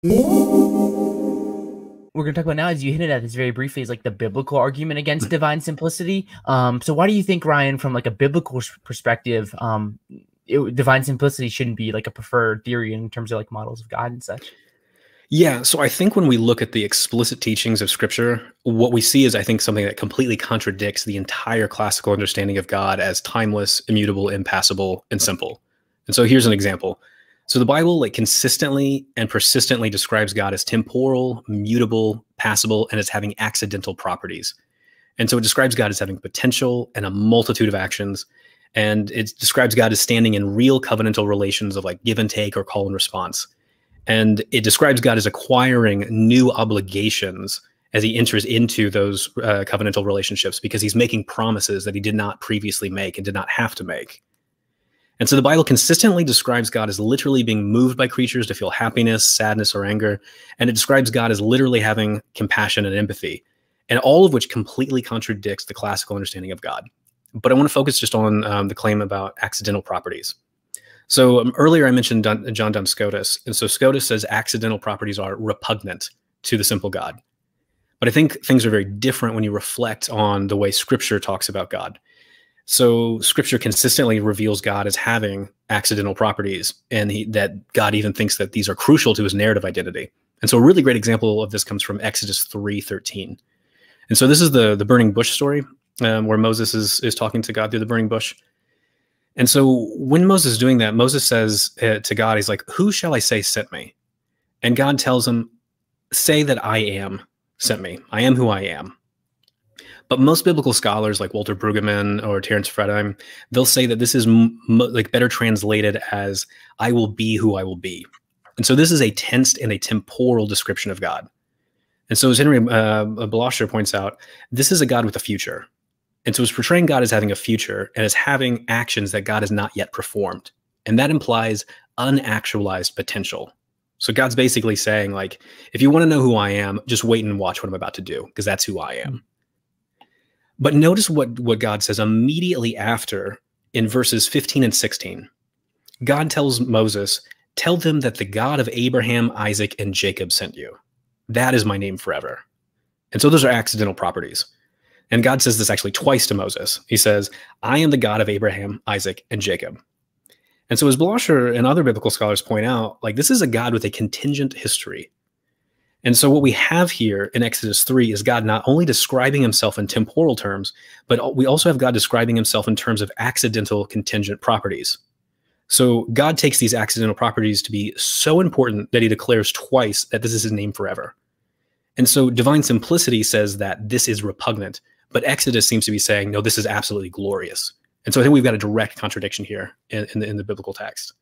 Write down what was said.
We're going to talk about now, as you hinted at this very briefly, is like the biblical argument against divine simplicity. So why do you think, Ryan, from like a biblical perspective, divine simplicity shouldn't be like a preferred theory in terms of like models of God and such? Yeah, so I think when we look at the explicit teachings of Scripture, what we see is, I think, something that completely contradicts the entire classical understanding of God as timeless, immutable, impassible, and simple. And so here's an example. So the Bible like consistently and persistently describes God as temporal, mutable, passible, and as having accidental properties. And so it describes God as having potential and a multitude of actions. And it describes God as standing in real covenantal relations of like give and take or call and response. And it describes God as acquiring new obligations as he enters into those covenantal relationships, because he's making promises that he did not previously make and did not have to make. And so the Bible consistently describes God as literally being moved by creatures to feel happiness, sadness, or anger. And it describes God as literally having compassion and empathy, and all of which completely contradicts the classical understanding of God. But I want to focus just on the claim about accidental properties. So earlier I mentioned John Duns Scotus, and so Scotus says accidental properties are repugnant to the simple God. But I think things are very different when you reflect on the way Scripture talks about God. So Scripture consistently reveals God as having accidental properties, and that God even thinks that these are crucial to his narrative identity. And so a really great example of this comes from Exodus 3:13. And so this is the burning bush story, where Moses is talking to God through the burning bush. And so when Moses is doing that, Moses says to God, he's like, "Who shall I say sent me?" And God tells him, "Say that I am sent me. I am who I am." But most biblical scholars like Walter Brueggemann or Terence Fretheim, they'll say that this is like better translated as "I will be who I will be." And so this is a tensed and a temporal description of God. And so as Henry Blosher points out, this is a God with a future. And so it's portraying God as having a future and as having actions that God has not yet performed. And that implies unactualized potential. So God's basically saying, like, if you want to know who I am, just wait and watch what I'm about to do, because that's who I am. But notice what God says immediately after in verses 15 and 16. God tells Moses, "Tell them that the God of Abraham, Isaac, and Jacob sent you. That is my name forever." And so those are accidental properties. And God says this actually twice to Moses. He says, "I am the God of Abraham, Isaac, and Jacob." And so as Blosher and other biblical scholars point out, like this is a God with a contingent history. And so what we have here in Exodus 3 is God not only describing himself in temporal terms, but we also have God describing himself in terms of accidental contingent properties. So God takes these accidental properties to be so important that he declares twice that this is his name forever. And so divine simplicity says that this is repugnant, but Exodus seems to be saying, no, this is absolutely glorious. And so I think we've got a direct contradiction here in the biblical text.